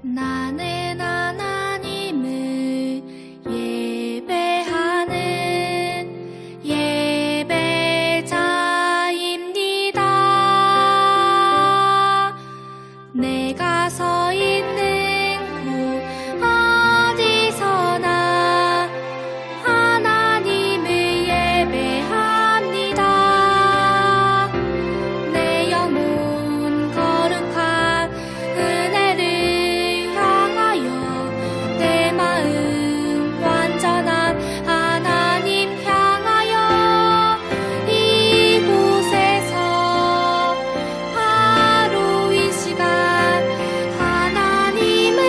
나는 하나님을 예배하는 예배자입니다. 내가 서 있는 곳 어디서나 하나님을 예배합니다. 내 영혼 거룩한 은혜를 내 마음 완전한 하나님 향하여 이곳에서 바로 이 시간 하나님을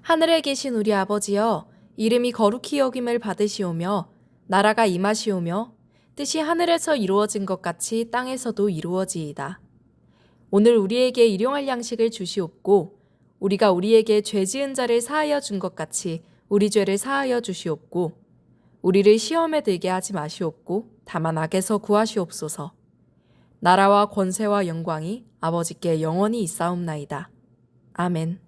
하늘에 계신 우리 아버지여, 이름이 거룩히 여김을 받으시오며 나라가 임하시오며 뜻이 하늘에서 이루어진 것 같이 땅에서도 이루어지이다. 오늘 우리에게 일용할 양식을 주시옵고 우리가 우리에게 죄 지은 자를 사하여 준 것 같이 우리 죄를 사하여 주시옵고 우리를 시험에 들게 하지 마시옵고 다만 악에서 구하시옵소서. 나라와 권세와 영광이 아버지께 영원히 있사옵나이다. 아멘.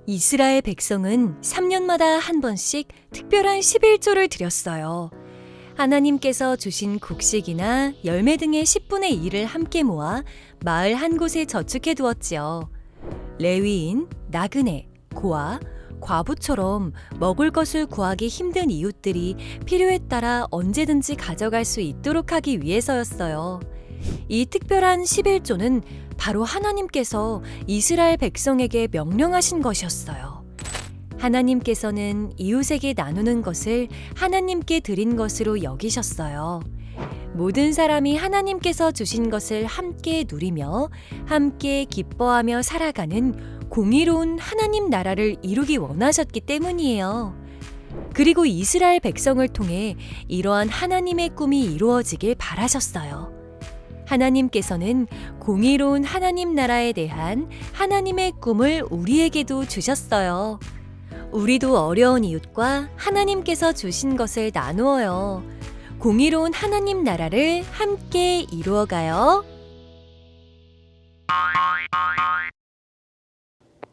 이스라엘 백성은 3년마다 한 번씩 특별한 11조를 드렸어요. 하나님께서 주신 곡식이나 열매 등의 10분의 1을 함께 모아 마을 한 곳에 저축해 두었지요. 레위인, 나그네, 고아, 과부처럼 먹을 것을 구하기 힘든 이웃들이 필요에 따라 언제든지 가져갈 수 있도록 하기 위해서였어요. 이 특별한 11조는 바로 하나님께서 이스라엘 백성에게 명령하신 것이었어요. 하나님께서는 이웃에게 나누는 것을 하나님께 드린 것으로 여기셨어요. 모든 사람이 하나님께서 주신 것을 함께 누리며 함께 기뻐하며 살아가는 공의로운 하나님 나라를 이루기 원하셨기 때문이에요. 그리고 이스라엘 백성을 통해 이러한 하나님의 꿈이 이루어지길 바라셨어요. 하나님께서는 공의로운 하나님 나라에 대한 하나님의 꿈을 우리에게도 주셨어요. 우리도 어려운 이웃과 하나님께서 주신 것을 나누어요. 공의로운 하나님 나라를 함께 이루어가요.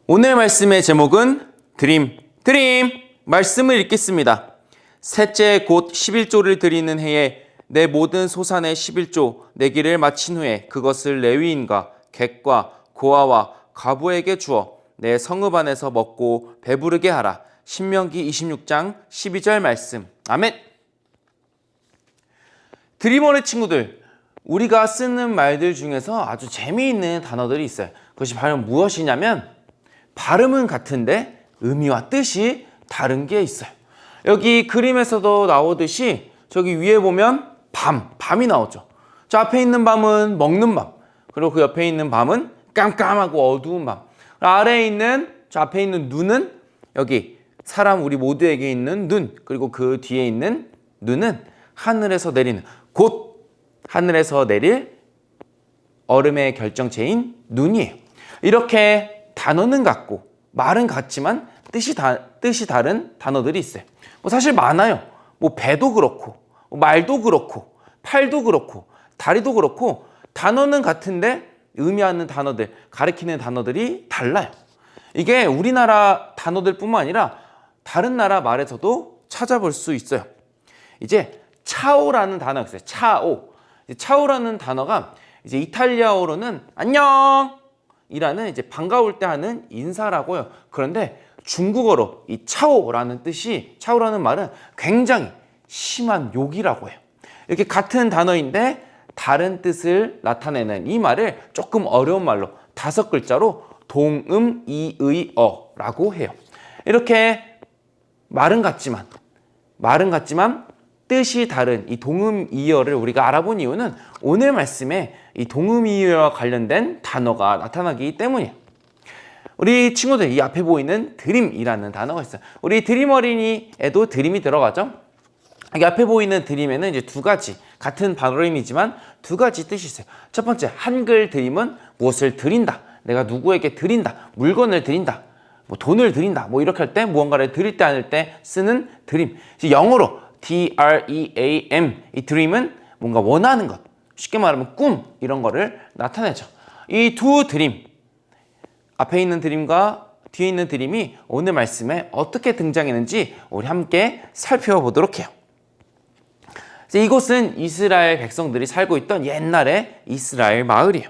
오늘 말씀의 제목은 드림 말씀을 읽겠습니다. 셋째 곧 11조를 드리는 해에 내 모든 소산의 11조 내기를 마친 후에 그것을 레위인과 객과 고아와 과부에게 주어 내 성읍 안에서 먹고 배부르게 하라. 신명기 26장 12절 말씀. 아멘. 드림어의 친구들, 우리가 쓰는 말들 중에서 아주 재미있는 단어들이 있어요. 그것이 바로 무엇이냐면 발음은 같은데 의미와 뜻이 다른 게 있어요. 여기 그림에서도 나오듯이 저기 위에 보면 밤이 나오죠. 저 앞에 있는 밤은 먹는 밤, 그리고 그 옆에 있는 밤은 깜깜하고 어두운 밤. 아래에 있는 저 앞에 있는 눈은 여기 사람 우리 모두에게 있는 눈, 그리고 그 뒤에 있는 눈은 하늘에서 내리는, 곧 하늘에서 내릴 얼음의 결정체인 눈이에요. 이렇게 단어는 같고 말은 같지만 뜻이 다른 단어들이 있어요. 사실 많아요. 배도 그렇고 말도 그렇고 팔도 그렇고 다리도 그렇고 단어는 같은데 의미하는 단어들, 가리키는 단어들이 달라요. 이게 우리나라 단어들뿐만 아니라 다른 나라 말에서도 찾아볼 수 있어요. 이제 차오라는 단어가 있어요. 차오라는 단어가 이제 이탈리아어로는 안녕이라는 이제 반가울 때 하는 인사라고요. 그런데 중국어로 이 차오라는 말은 굉장히 심한 욕이라고 해요. 이렇게 같은 단어인데 다른 뜻을 나타내는 이 말을 조금 어려운 말로 5글자로 동음이의어라고 해요. 이렇게 말은 같지만 뜻이 다른 이 동음이의어를 우리가 알아본 이유는 오늘 말씀에 이 동음이의어와 관련된 단어가 나타나기 때문이에요. 우리 친구들, 이 앞에 보이는 드림이라는 단어가 있어요. 우리 드림 어린이에도 드림이 들어가죠. 여기 앞에 보이는 드림에는 이제 두 가지, 같은 발음이지만 두 가지 뜻이 있어요. 첫 번째, 한글 드림은 무엇을 드린다, 내가 누구에게 드린다, 물건을 드린다, 돈을 드린다, 이렇게 할 때, 무언가를 드릴 때 아닐 때 쓰는 드림. 영어로 D-R-E-A-M, 이 드림은 뭔가 원하는 것, 쉽게 말하면 꿈, 이런 거를 나타내죠. 이 두 드림, 앞에 있는 드림과 뒤에 있는 드림이 오늘 말씀에 어떻게 등장했는지 우리 함께 살펴보도록 해요. 이곳은 이스라엘 백성들이 살고 있던 옛날의 이스라엘 마을이에요.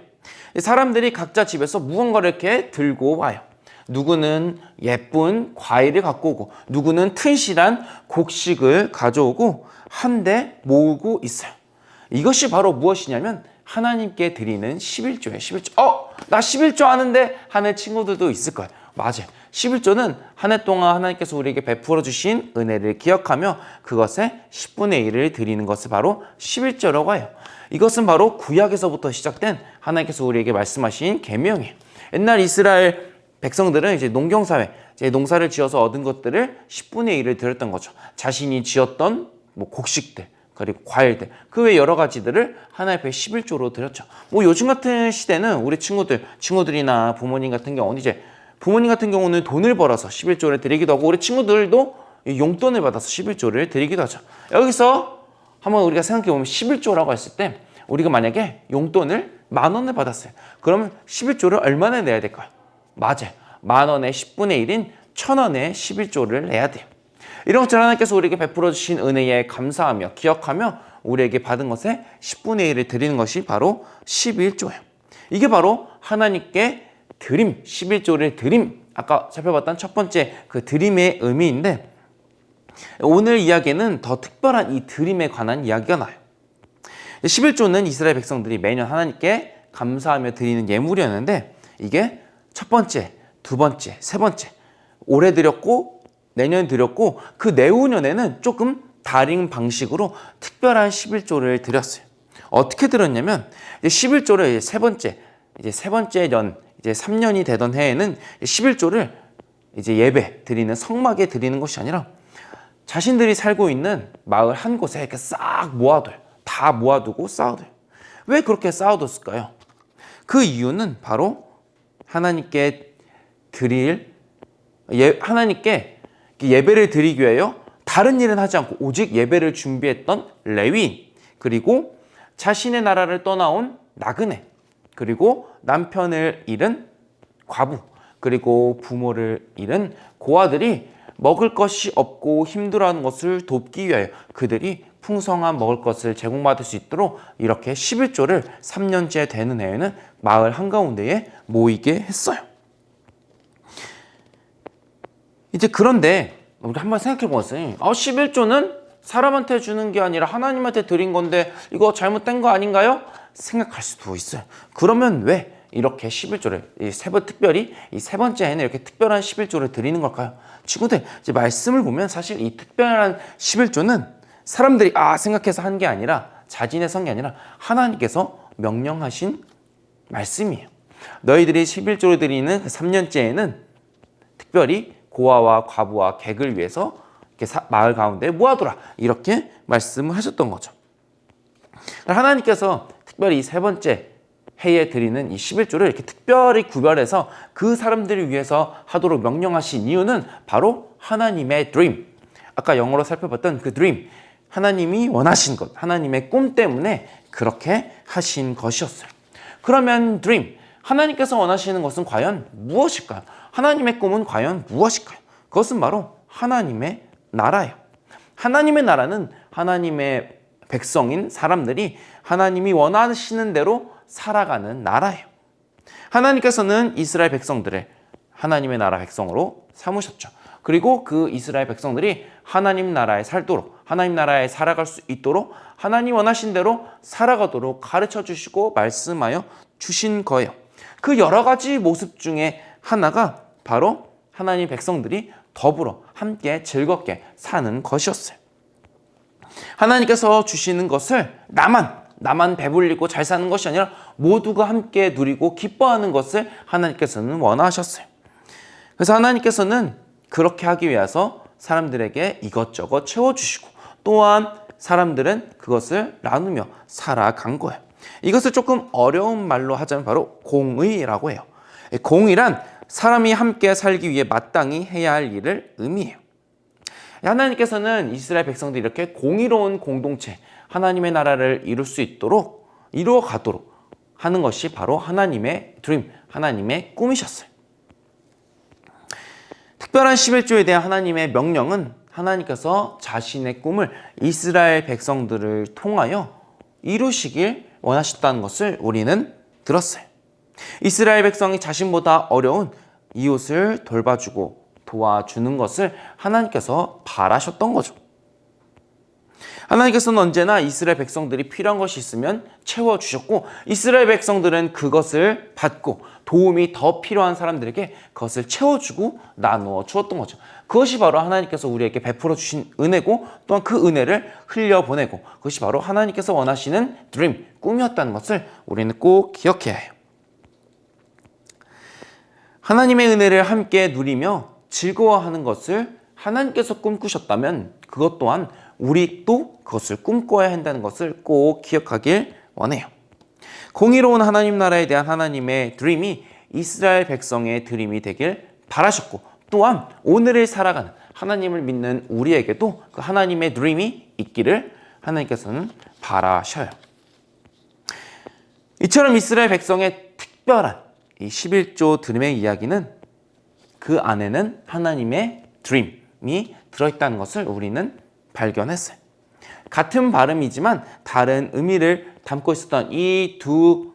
사람들이 각자 집에서 무언가를 이렇게 들고 와요. 누구는 예쁜 과일을 갖고 오고, 누구는 튼실한 곡식을 가져오고 한데 모으고 있어요. 이것이 바로 무엇이냐면 하나님께 드리는 11조예요. 11조. 나 11조 아는데 하는 친구들도 있을 거예요. 맞아요. 11조는 한 해 동안 하나님께서 우리에게 베풀어 주신 은혜를 기억하며 그것의 10분의 1을 드리는 것을 바로 11조라고 해요. 이것은 바로 구약에서부터 시작된 하나님께서 우리에게 말씀하신 계명이에요. 옛날 이스라엘 백성들은 이제 농경사회, 이제 농사를 지어서 얻은 것들을 10분의 1을 드렸던 거죠. 자신이 지었던 곡식들, 그리고 과일들, 그 외 여러 가지들을 하나님 앞에 11조로 드렸죠. 요즘 같은 시대는 우리 친구들이나 부모님 같은 경우는 이제 부모님 같은 경우는 돈을 벌어서 11조를 드리기도 하고, 우리 친구들도 용돈을 받아서 11조를 드리기도 하죠. 여기서 한번 우리가 생각해보면 11조라고 했을 때 우리가 만약에 용돈을 10,000원을 받았어요. 그러면 11조를 얼마나 내야 될까요? 맞아요. 10,000원의 10분의 1인 1,000원의 11조를 내야 돼요. 이런 것처럼 하나님께서 우리에게 베풀어 주신 은혜에 감사하며 기억하며 우리에게 받은 것의 10분의 1을 드리는 것이 바로 11조예요. 이게 바로 하나님께 드림, 11조를 드림, 아까 살펴봤던 첫 번째 그 드림의 의미인데, 오늘 이야기에는 더 특별한 이 드림에 관한 이야기가 나요. 11조는 이스라엘 백성들이 매년 하나님께 감사하며 드리는 예물이었는데, 이게 첫 번째, 두 번째, 세 번째, 올해 드렸고 내년 드렸고 그 내후년에는 조금 다른 방식으로 특별한 11조를 드렸어요. 어떻게 드렸냐면 11조를 세 번째 년, 이제 3년이 되던 해에는 11조를 이제 예배 드리는 성막에 드리는 것이 아니라 자신들이 살고 있는 마을 한 곳에 이렇게 싹 모아둬요. 다 모아두고 쌓아둬요. 왜 그렇게 쌓아뒀을까요? 그 이유는 바로 하나님께 하나님께 예배를 드리기 위하여 다른 일은 하지 않고 오직 예배를 준비했던 레위인, 그리고 자신의 나라를 떠나온 나그네, 그리고 남편을 잃은 과부, 그리고 부모를 잃은 고아들이 먹을 것이 없고 힘들어하는 것을 돕기 위하여 그들이 풍성한 먹을 것을 제공받을 수 있도록 이렇게 11조를 3년째 되는 해에는 마을 한가운데에 모이게 했어요. 이제 그런데 우리 한번 생각해 보았어요. 11조는 사람한테 주는 게 아니라 하나님한테 드린 건데 이거 잘못된 거 아닌가요? 생각할 수도 있어요. 그러면 왜 이렇게 11조를 특별히 이 세 번째 해는 이렇게 특별한 11조를 드리는 걸까요? 친구들, 이제 말씀을 보면 사실 이 특별한 11조는 사람들이 생각해서 한 게 아니라 자진해서 한 게 아니라 하나님께서 명령하신 말씀이에요. 너희들이 11조를 드리는 그 3년째에는 특별히 고아와 과부와 객을 위해서 이렇게 마을 가운데 모아두라, 이렇게 말씀을 하셨던 거죠. 하나님께서 특별히 이 세 번째 해에 드리는 이 11조를 이렇게 특별히 구별해서 그 사람들을 위해서 하도록 명령하신 이유는 바로 하나님의 dream, 아까 영어로 살펴봤던 그 dream, 하나님이 원하신 것, 하나님의 꿈 때문에 그렇게 하신 것이었어요. 그러면 dream, 하나님께서 원하시는 것은 과연 무엇일까요? 하나님의 꿈은 과연 무엇일까요? 그것은 바로 하나님의 나라예요. 하나님의 나라는 하나님의 백성인 사람들이 하나님이 원하시는 대로 살아가는 나라예요. 하나님께서는 이스라엘 백성들을 하나님의 나라 백성으로 삼으셨죠. 그리고 그 이스라엘 백성들이 하나님 나라에 살도록, 하나님 나라에 살아갈 수 있도록 하나님 원하신 대로 살아가도록 가르쳐 주시고 말씀하여 주신 거예요. 그 여러 가지 모습 중에 하나가 바로 하나님 백성들이 더불어 함께 즐겁게 사는 것이었어요. 하나님께서 주시는 것을 나만 배불리고 잘 사는 것이 아니라 모두가 함께 누리고 기뻐하는 것을 하나님께서는 원하셨어요. 그래서 하나님께서는 그렇게 하기 위해서 사람들에게 이것저것 채워주시고 또한 사람들은 그것을 나누며 살아간 거예요. 이것을 조금 어려운 말로 하자면 바로 공의라고 해요. 공의란 사람이 함께 살기 위해 마땅히 해야 할 일을 의미해요. 하나님께서는 이스라엘 백성들이 이렇게 공의로운 공동체, 하나님의 나라를 이룰 수 있도록 이루어가도록 하는 것이 바로 하나님의 드림, 하나님의 꿈이셨어요. 특별한 11조에 대한 하나님의 명령은 하나님께서 자신의 꿈을 이스라엘 백성들을 통하여 이루시길 원하셨다는 것을 우리는 들었어요. 이스라엘 백성이 자신보다 어려운 이웃을 돌봐주고 도와주는 것을 하나님께서 바라셨던 거죠. 하나님께서는 언제나 이스라엘 백성들이 필요한 것이 있으면 채워주셨고 이스라엘 백성들은 그것을 받고 도움이 더 필요한 사람들에게 그것을 채워주고 나누어 주었던 거죠. 그것이 바로 하나님께서 우리에게 베풀어 주신 은혜고 또한 그 은혜를 흘려보내고 그것이 바로 하나님께서 원하시는 드림, 꿈이었다는 것을 우리는 꼭 기억해야 해요. 하나님의 은혜를 함께 누리며 즐거워하는 것을 하나님께서 꿈꾸셨다면 그것 또한 우리도 그것을 꿈꿔야 한다는 것을 꼭 기억하길 원해요. 공의로운 하나님 나라에 대한 하나님의 드림이 이스라엘 백성의 드림이 되길 바라셨고 또한 오늘을 살아가는 하나님을 믿는 우리에게도 그 하나님의 드림이 있기를 하나님께서는 바라셔요. 이처럼 이스라엘 백성의 특별한 이 11조 드림의 이야기는 그 안에는 하나님의 드림이 들어있다는 것을 우리는 발견했어요. 같은 발음이지만 다른 의미를 담고 있었던 이 두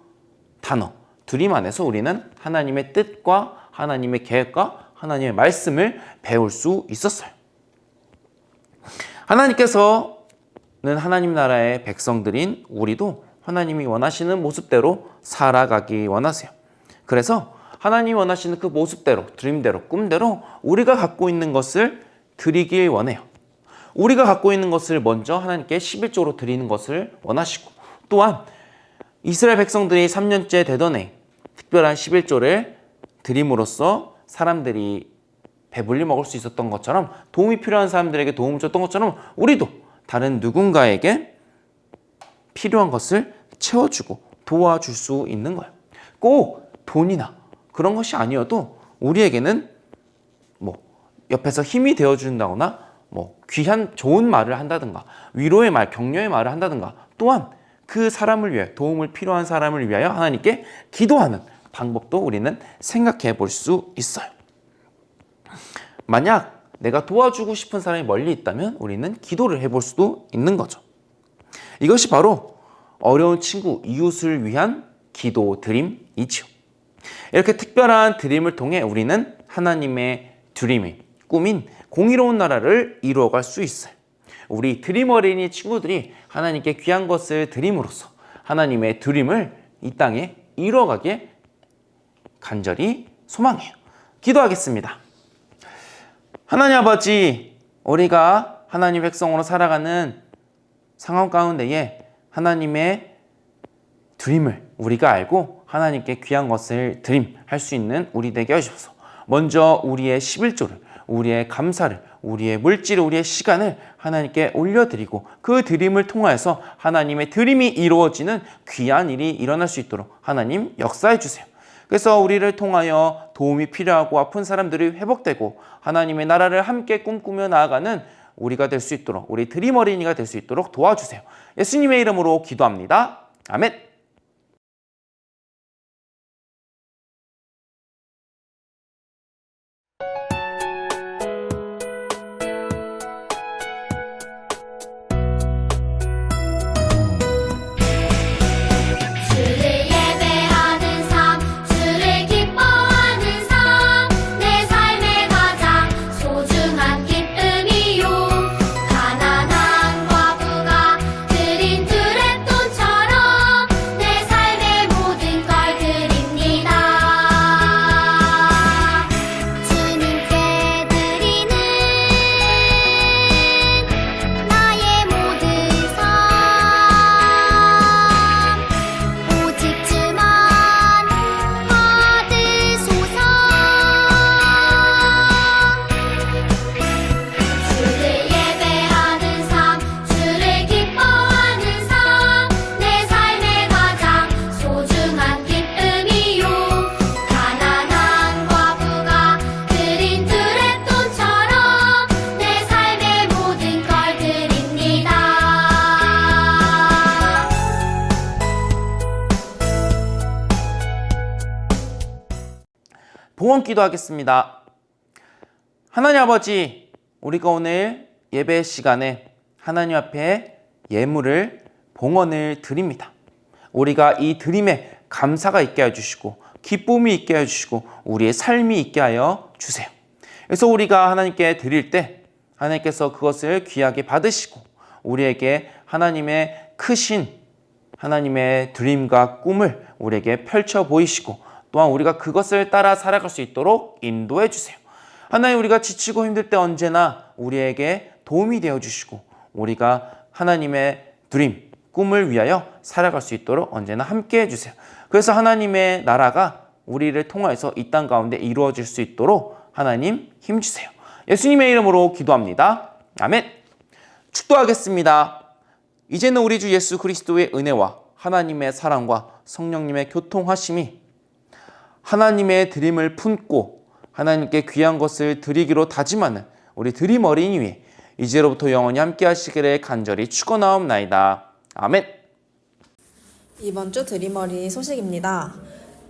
단어, 드림 안에서 우리는 하나님의 뜻과 하나님의 계획과 하나님의 말씀을 배울 수 있었어요. 하나님께서는 하나님 나라의 백성들인 우리도 하나님이 원하시는 모습대로 살아가기 원하세요. 그래서 하나님이 원하시는 그 모습대로, 드림대로, 꿈대로 우리가 갖고 있는 것을 드리길 원해요. 우리가 갖고 있는 것을 먼저 하나님께 11조로 드리는 것을 원하시고, 또한 이스라엘 백성들이 3년째 되던 해 특별한 11조를 드림으로써 사람들이 배불리 먹을 수 있었던 것처럼, 도움이 필요한 사람들에게 도움을 줬던 것처럼 우리도 다른 누군가에게 필요한 것을 채워주고 도와줄 수 있는 거예요. 꼭 돈이나 그런 것이 아니어도 우리에게는 옆에서 힘이 되어준다거나 귀한 좋은 말을 한다든가 위로의 말, 격려의 말을 한다든가, 또한 그 사람을 위해, 도움을 필요한 사람을 위하여 하나님께 기도하는 방법도 우리는 생각해 볼 수 있어요. 만약 내가 도와주고 싶은 사람이 멀리 있다면 우리는 기도를 해볼 수도 있는 거죠. 이것이 바로 어려운 친구, 이웃을 위한 기도 드림이지요. 이렇게 특별한 드림을 통해 우리는 하나님의 드림이, 꿈인 공의로운 나라를 이루어갈 수 있어요. 우리 드림 어린이 친구들이 하나님께 귀한 것을 드림으로써 하나님의 드림을 이 땅에 이루어가길 간절히 소망해요. 기도하겠습니다. 하나님 아버지, 우리가 하나님 백성으로 살아가는 상황 가운데에 하나님의 드림을 우리가 알고 하나님께 귀한 것을 드림할 수 있는 우리 되게 하셔서 먼저 우리의 11조를, 우리의 감사를, 우리의 물질을, 우리의 시간을 하나님께 올려드리고 그 드림을 통하여서 하나님의 드림이 이루어지는 귀한 일이 일어날 수 있도록 하나님 역사해 주세요. 그래서 우리를 통하여 도움이 필요하고 아픈 사람들이 회복되고 하나님의 나라를 함께 꿈꾸며 나아가는 우리가 될 수 있도록, 우리 드림 어린이가 될 수 있도록 도와주세요. 예수님의 이름으로 기도합니다. 아멘. 주를 예배하는 삶, 주를 기뻐하는 삶, 내 삶의 가장 소중한 기쁨이요. 가난한 과부가 드린 드랩돈처럼 내 삶의 모든 걸 드립니다. 주님께 드리는 나의 모든 삶, 오직 주만 받으소서. 주를 예배하는 삶, 주를 기뻐하는 삶, 내 삶의 가장 소중한 기쁨이요. 가난한 과부가 드린 드랩돈처럼 내 삶의 모든 걸 드립니다. 봉헌 기도하겠습니다. 하나님 아버지, 우리가 오늘 예배 시간에 하나님 앞에 예물을, 봉헌을 드립니다. 우리가 이 드림에 감사가 있게 해주시고 기쁨이 있게 해주시고 우리의 삶이 있게 하여 주세요. 그래서 우리가 하나님께 드릴 때 하나님께서 그것을 귀하게 받으시고 우리에게 하나님의 크신 하나님의 드림과 꿈을 우리에게 펼쳐 보이시고 또한 우리가 그것을 따라 살아갈 수 있도록 인도해 주세요. 하나님, 우리가 지치고 힘들 때 언제나 우리에게 도움이 되어 주시고 우리가 하나님의 드림, 꿈을 위하여 살아갈 수 있도록 언제나 함께 해주세요. 그래서 하나님의 나라가 우리를 통하여서 이 땅 가운데 이루어질 수 있도록 하나님 힘주세요. 예수님의 이름으로 기도합니다. 아멘. 축도하겠습니다. 이제는 우리 주 예수 그리스도의 은혜와 하나님의 사랑과 성령님의 교통하심이 하나님의 드림을 품고 하나님께 귀한 것을 드리기로 다짐하는 우리 드림 어린이 위에 이제로부터 영원히 함께 하시기를 간절히 축원하옵나이다. 아멘. 이번 주 드림 어린이 소식입니다.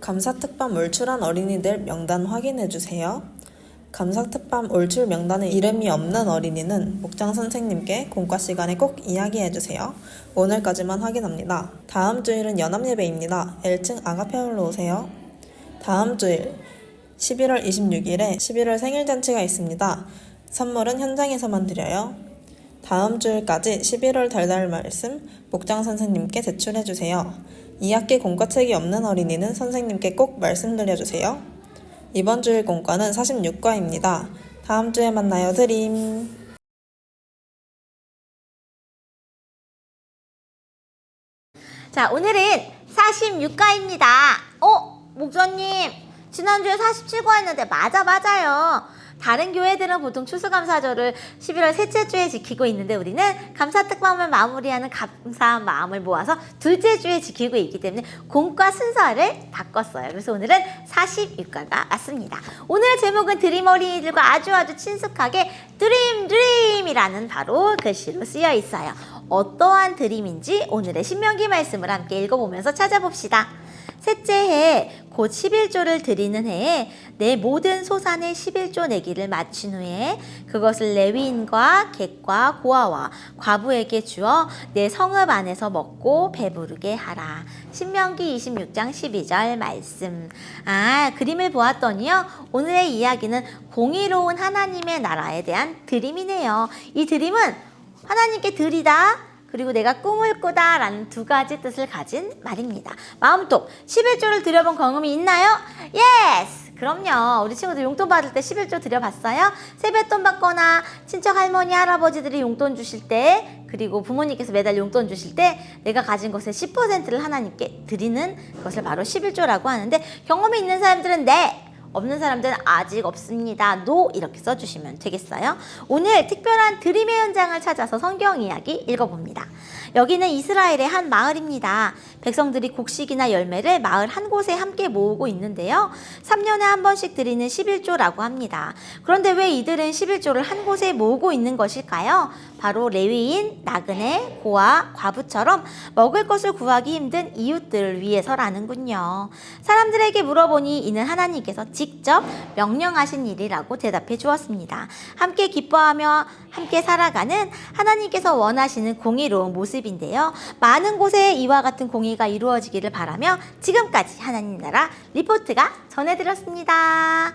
감사 특반 몰출한 어린이들 명단 확인해 주세요. 감사특밤 올출 명단에 이름이 없는 어린이는 목장 선생님께 공과 시간에 꼭 이야기해주세요. 오늘까지만 확인합니다. 다음 주일은 연합예배입니다. 1층 아가페홀로 오세요. 다음 주일 11월 26일에 11월 생일잔치가 있습니다. 선물은 현장에서만 드려요. 다음 주일까지 11월 달달 말씀 목장 선생님께 제출해주세요. 2학기 공과책이 없는 어린이는 선생님께 꼭 말씀 들려주세요. 이번 주일 공과는 46과입니다. 다음 주에 만나요. 드림. 자, 오늘은 46과입니다. 목사님, 지난주에 47과 했는데 맞아요. 다른 교회들은 보통 추수감사절을 11월 셋째 주에 지키고 있는데 우리는 감사특밤을 마무리하는 감사한 마음을 모아서 둘째 주에 지키고 있기 때문에 공과 순서를 바꿨어요. 그래서 오늘은 46과가 왔습니다. 오늘의 제목은 드림 어린이들과 아주 친숙하게 드림이라는 바로 글씨로 쓰여 있어요. 어떠한 드림인지 오늘의 신명기 말씀을 함께 읽어보면서 찾아봅시다. 셋째 해에 곧 11조를 드리는 해에 내 모든 소산의 11조 내기를 마친 후에 그것을 레위인과 객과 고아와 과부에게 주어 내 성읍 안에서 먹고 배부르게 하라. 신명기 26장 12절 말씀. 그림을 보았더니요, 오늘의 이야기는 공의로운 하나님의 나라에 대한 드림이네요. 이 드림은 하나님께 드리다, 그리고 내가 꿈을 꾸다 라는 두 가지 뜻을 가진 말입니다. 마음독, 11조를 드려본 경험이 있나요? 예스! 그럼요. 우리 친구들 용돈 받을 때 11조 드려봤어요? 세뱃돈 받거나 친척 할머니 할아버지들이 용돈 주실 때, 그리고 부모님께서 매달 용돈 주실 때 내가 가진 것의 10%를 하나님께 드리는 것을 바로 11조라고 하는데, 경험이 있는 사람들은 네, 없는 사람들은 아직 없습니다. 노 이렇게 써주시면 되겠어요. 오늘 특별한 드림의 현장을 찾아서 성경 이야기 읽어봅니다. 여기는 이스라엘의 한 마을입니다. 백성들이 곡식이나 열매를 마을 한 곳에 함께 모으고 있는데요. 3년에 한 번씩 드리는 11조라고 합니다. 그런데 왜 이들은 11조를 한 곳에 모으고 있는 것일까요? 바로 레위인, 나그네, 고아, 과부처럼 먹을 것을 구하기 힘든 이웃들을 위해서라는군요. 사람들에게 물어보니 이는 하나님께서 직접 명령하신 일이라고 대답해 주었습니다. 함께 기뻐하며 함께 살아가는 하나님께서 원하시는 공의로운 모습인데요. 많은 곳에 이와 같은 공의가 이루어지기를 바라며 지금까지 하나님 나라 리포트가 전해드렸습니다.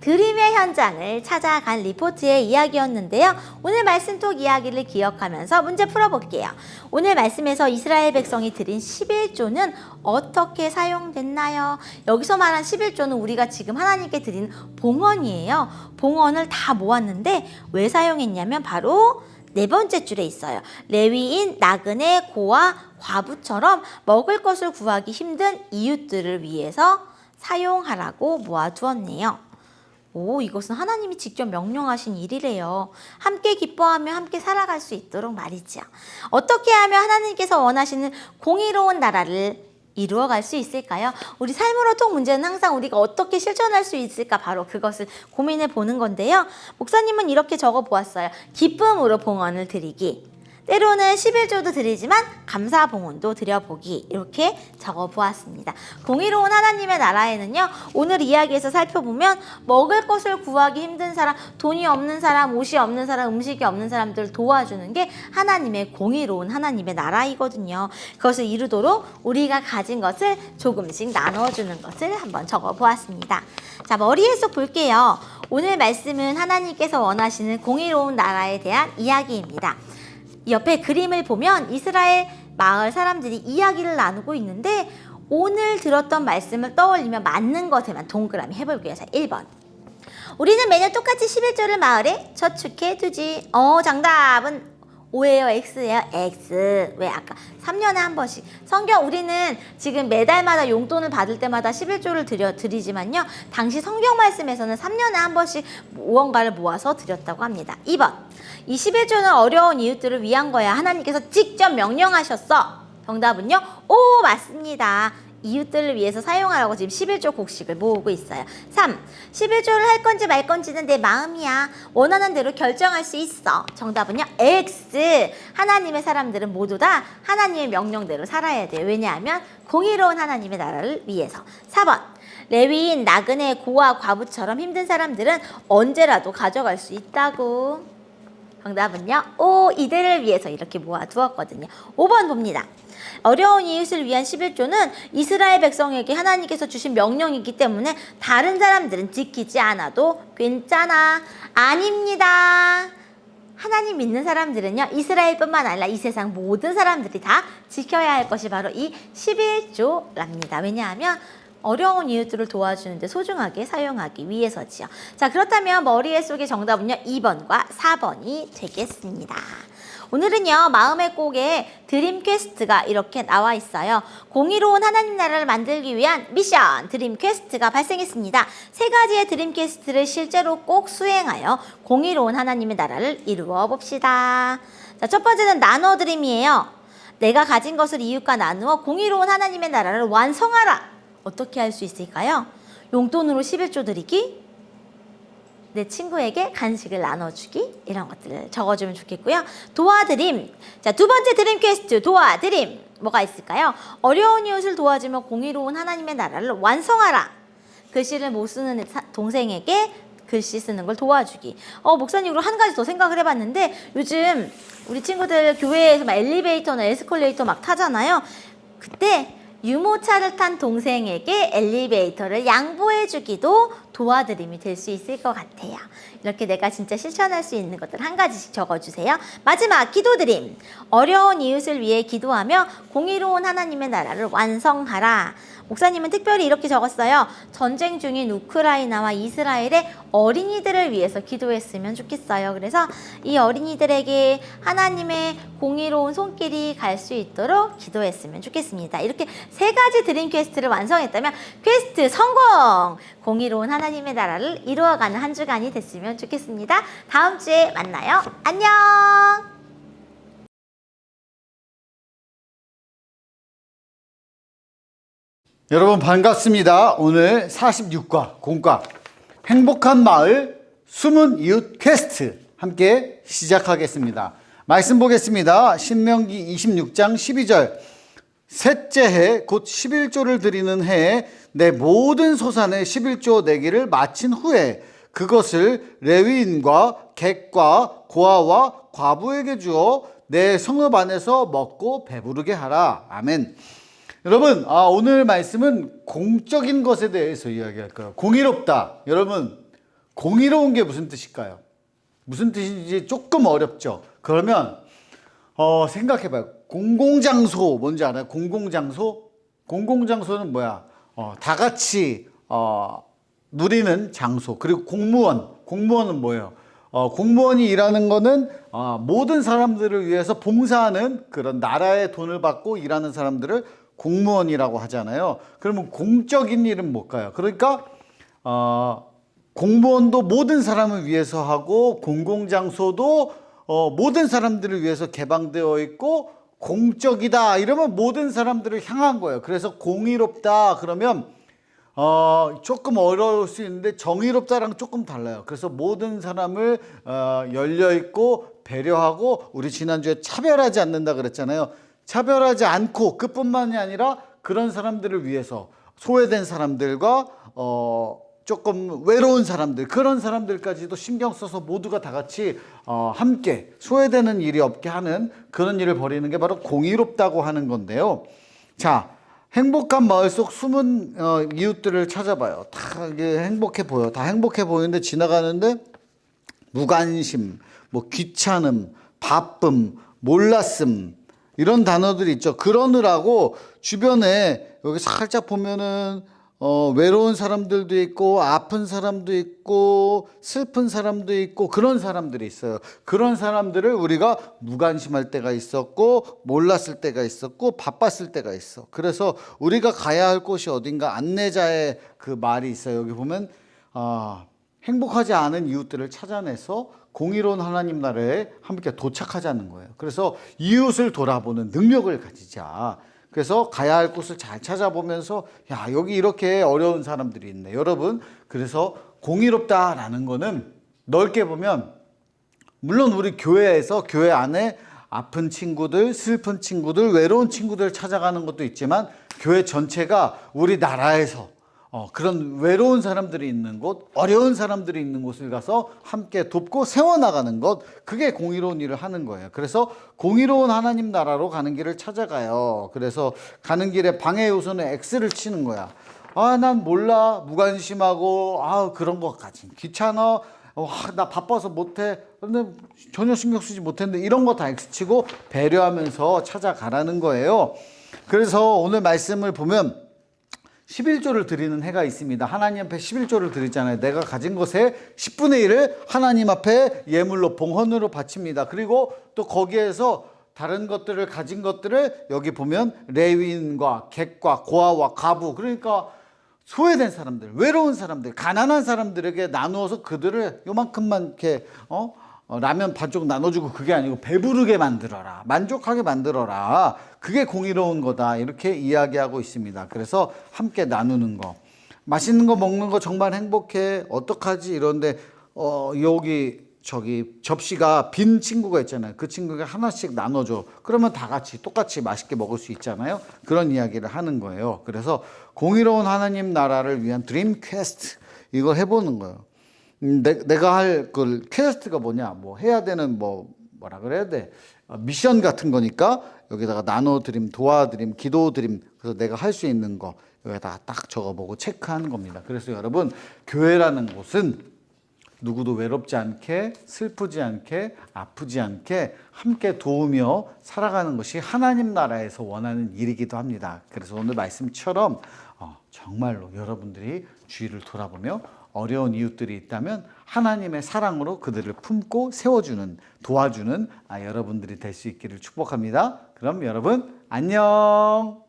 드림의 현장을 찾아간 리포트의 이야기였는데요. 오늘 말씀톡 이야기를 기억하면서 문제 풀어볼게요. 오늘 말씀에서 이스라엘 백성이 드린 11조는 어떻게 사용됐나요? 여기서 말한 11조는 우리가 지금 하나님께 드린 봉헌이에요. 봉헌을 다 모았는데 왜 사용했냐면 바로 네 번째 줄에 있어요. 레위인, 나그네, 고아, 과부처럼 먹을 것을 구하기 힘든 이웃들을 위해서 사용하라고 모아두었네요. 이것은 하나님이 직접 명령하신 일이래요. 함께 기뻐하며 함께 살아갈 수 있도록 말이죠. 어떻게 하면 하나님께서 원하시는 공의로운 나라를 이루어갈 수 있을까요? 우리 삶으로 통 문제는 항상 우리가 어떻게 실천할 수 있을까, 바로 그것을 고민해 보는 건데요. 목사님은 이렇게 적어 보았어요. 기쁨으로 봉헌을 드리기. 때로는 11조도 드리지만 감사 봉헌도 드려보기, 이렇게 적어보았습니다. 공의로운 하나님의 나라에는요, 오늘 이야기에서 살펴보면 먹을 것을 구하기 힘든 사람, 돈이 없는 사람, 옷이 없는 사람, 음식이 없는 사람들을 도와주는 게 하나님의 공의로운 하나님의 나라이거든요. 그것을 이루도록 우리가 가진 것을 조금씩 나눠주는 것을 한번 적어보았습니다. 자, 머리에 쏙 볼게요. 오늘 말씀은 하나님께서 원하시는 공의로운 나라에 대한 이야기입니다. 옆에 그림을 보면 이스라엘 마을 사람들이 이야기를 나누고 있는데, 오늘 들었던 말씀을 떠올리며 맞는 것에만 동그라미 해볼게요. 자, 1번. 우리는 매년 똑같이 11조를 마을에 저축해 두지. 정답은 O예요, X예요? X. 왜 아까 3년에 한 번씩. 성경, 우리는 지금 매달마다 용돈을 받을 때마다 11조를 드리지만요. 당시 성경 말씀에서는 3년에 한 번씩 무언가를 모아서 드렸다고 합니다. 2번. 이 11조는 어려운 이웃들을 위한 거야. 하나님께서 직접 명령하셨어. 정답은요? 오, 맞습니다. 이웃들을 위해서 사용하라고 지금 11조 곡식을 모으고 있어요. 3. 11조를 할 건지 말 건지는 내 마음이야. 원하는 대로 결정할 수 있어. 정답은요. X. 하나님의 사람들은 모두 다 하나님의 명령대로 살아야 돼요. 왜냐하면 공의로운 하나님의 나라를 위해서. 4번. 레위인, 나그네, 고아, 과부처럼 힘든 사람들은 언제라도 가져갈 수 있다고. 정답은요. 오, 이들을 위해서 이렇게 모아두었거든요. 5번 봅니다. 어려운 이웃을 위한 11조는 이스라엘 백성에게 하나님께서 주신 명령이기 때문에 다른 사람들은 지키지 않아도 괜찮아. 아닙니다. 하나님 믿는 사람들은요, 이스라엘뿐만 아니라 이 세상 모든 사람들이 다 지켜야 할 것이 바로 이 11조랍니다. 왜냐하면 어려운 이웃들을 도와주는데 소중하게 사용하기 위해서지요. 자, 그렇다면 머릿속의 정답은요, 2번과 4번이 되겠습니다. 오늘은요, 마음의 꼭에 드림 퀘스트가 이렇게 나와 있어요. 공의로운 하나님 나라를 만들기 위한 미션 드림 퀘스트가 발생했습니다. 3가지의 드림 퀘스트를 실제로 꼭 수행하여 공의로운 하나님의 나라를 이루어 봅시다. 자, 첫 번째는 나눠 드림이에요. 내가 가진 것을 이웃과 나누어 공의로운 하나님의 나라를 완성하라. 어떻게 할 수 있을까요? 용돈으로 11조 드리기, 내 친구에게 간식을 나눠주기, 이런 것들을 적어주면 좋겠고요. 도와드림. 자, 두 번째 드림 퀘스트 도와드림. 뭐가 있을까요? 어려운 이웃을 도와주며 공의로운 하나님의 나라를 완성하라. 글씨를 못 쓰는 동생에게 글씨 쓰는 걸 도와주기. 목사님, 그리고 한 가지 더 생각을 해봤는데, 요즘 우리 친구들 교회에서 막 엘리베이터나 에스컬레이터 막 타잖아요. 그때 유모차를 탄 동생에게 엘리베이터를 양보해주기도 도와드림이 될 수 있을 것 같아요. 이렇게 내가 진짜 실천할 수 있는 것들 한 가지씩 적어주세요. 마지막 기도드림. 어려운 이웃을 위해 기도하며 공의로운 하나님의 나라를 완성하라. 목사님은 특별히 이렇게 적었어요. 전쟁 중인 우크라이나와 이스라엘의 어린이들을 위해서 기도했으면 좋겠어요. 그래서 이 어린이들에게 하나님의 공의로운 손길이 갈 수 있도록 기도했으면 좋겠습니다. 이렇게 3가지 드림 퀘스트를 완성했다면 퀘스트 성공! 공의로운 하나님의 나라를 이루어가는 한 주간이 됐으면 좋겠습니다. 다음 주에 만나요. 안녕! 여러분 반갑습니다. 오늘 46과 공과 행복한 마을 숨은 이웃 퀘스트 함께 시작하겠습니다. 말씀 보겠습니다. 신명기 26장 12절. 셋째 해 곧 11조를 드리는 해에 내 모든 소산의 11조 내기를 마친 후에 그것을 레위인과 객과 고아와 과부에게 주어 내 성읍 안에서 먹고 배부르게 하라. 아멘. 여러분, 오늘 말씀은 공적인 것에 대해서 이야기할 거예요. 공의롭다. 여러분, 공의로운 게 무슨 뜻일까요? 무슨 뜻인지 조금 어렵죠. 그러면 생각해봐요. 공공장소 뭔지 알아요? 공공장소? 공공장소는 뭐야? 다 같이 누리는 장소. 그리고 공무원은 뭐예요? 공무원이 일하는 거는 모든 사람들을 위해서 봉사하는 그런 나라의 돈을 받고 일하는 사람들을 공무원이라고 하잖아요. 그러면 공적인 일은 뭘까요? 그러니까 공무원도 모든 사람을 위해서 하고 공공장소도 모든 사람들을 위해서 개방되어 있고 공적이다 이러면 모든 사람들을 향한 거예요. 그래서 공의롭다 그러면 조금 어려울 수 있는데 정의롭다랑 조금 달라요. 그래서 모든 사람을 열려있고 배려하고, 우리 지난주에 차별하지 않는다 그랬잖아요. 차별하지 않고, 그뿐만이 아니라 그런 사람들을 위해서 소외된 사람들과 조금 외로운 사람들, 그런 사람들까지도 신경 써서 모두가 다 같이 함께 소외되는 일이 없게 하는 그런 일을 벌이는 게 바로 공의롭다고 하는 건데요. 자, 행복한 마을 속 숨은 이웃들을 찾아봐요. 다 이게 행복해 보여. 다 행복해 보이는데 지나가는데 무관심, 뭐 귀찮음, 바쁨, 몰랐음 이런 단어들이 있죠. 그러느라고 주변에 여기 살짝 보면은 외로운 사람들도 있고 아픈 사람도 있고 슬픈 사람도 있고 그런 사람들이 있어요. 그런 사람들을 우리가 무관심할 때가 있었고 몰랐을 때가 있었고 바빴을 때가 있어. 그래서 우리가 가야 할 곳이 어딘가 안내자의 그 말이 있어요. 여기 보면 행복하지 않은 이웃들을 찾아내서 공의로운 하나님 나라에 함께 도착하자는 거예요. 그래서 이웃을 돌아보는 능력을 가지자. 그래서 가야 할 곳을 잘 찾아보면서 야, 여기 이렇게 어려운 사람들이 있네. 여러분, 그래서 공의롭다라는 거는 넓게 보면 물론 우리 교회에서 교회 안에 아픈 친구들, 슬픈 친구들, 외로운 친구들 찾아가는 것도 있지만 교회 전체가 우리나라에서 그런 외로운 사람들이 있는 곳, 어려운 사람들이 있는 곳을 가서 함께 돕고 세워나가는 것, 그게 공의로운 일을 하는 거예요. 그래서 공의로운 하나님 나라로 가는 길을 찾아가요. 그래서 가는 길에 방해 요소는 X를 치는 거야. 아, 난 몰라, 무관심하고, 아, 그런 것까지 귀찮아, 나 바빠서 못해, 근데 전혀 신경 쓰지 못했는데, 이런 거 다 X치고 배려하면서 찾아가라는 거예요. 그래서 오늘 말씀을 보면 11조를 드리는 해가 있습니다. 하나님 앞에 11조를 드리잖아요. 내가 가진 것의 10분의 1을 하나님 앞에 예물로 봉헌으로 바칩니다. 그리고 또 거기에서 다른 것들을 가진 것들을 여기 보면 레위인과 객과 고아와 과부, 그러니까 소외된 사람들, 외로운 사람들, 가난한 사람들에게 나누어서 그들을 요만큼만 이렇게 라면 반쪽 나눠주고, 그게 아니고 배부르게 만들어라, 만족하게 만들어라, 그게 공의로운 거다, 이렇게 이야기하고 있습니다. 그래서 함께 나누는 거, 맛있는 거 먹는 거 정말 행복해, 어떡하지 이런데 여기 저기 접시가 빈 친구가 있잖아요. 그 친구가 하나씩 나눠줘. 그러면 다 같이 똑같이 맛있게 먹을 수 있잖아요. 그런 이야기를 하는 거예요. 그래서 공의로운 하나님 나라를 위한 드림 퀘스트, 이걸 해보는 거예요. 내가 할 그 퀘스트가 뭐냐, 뭐 해야 되는 뭐라 그래야 돼, 미션 같은 거니까 여기다가 나눠드림, 도와드림, 기도드림, 그래서 내가 할 수 있는 거 여기다가 딱 적어보고 체크하는 겁니다. 그래서 여러분, 교회라는 곳은 누구도 외롭지 않게, 슬프지 않게, 아프지 않게 함께 도우며 살아가는 것이 하나님 나라에서 원하는 일이기도 합니다. 그래서 오늘 말씀처럼 정말로 여러분들이 주위를 돌아보며 어려운 이웃들이 있다면 하나님의 사랑으로 그들을 품고 세워주는, 도와주는 여러분들이 될 수 있기를 축복합니다. 그럼 여러분 안녕.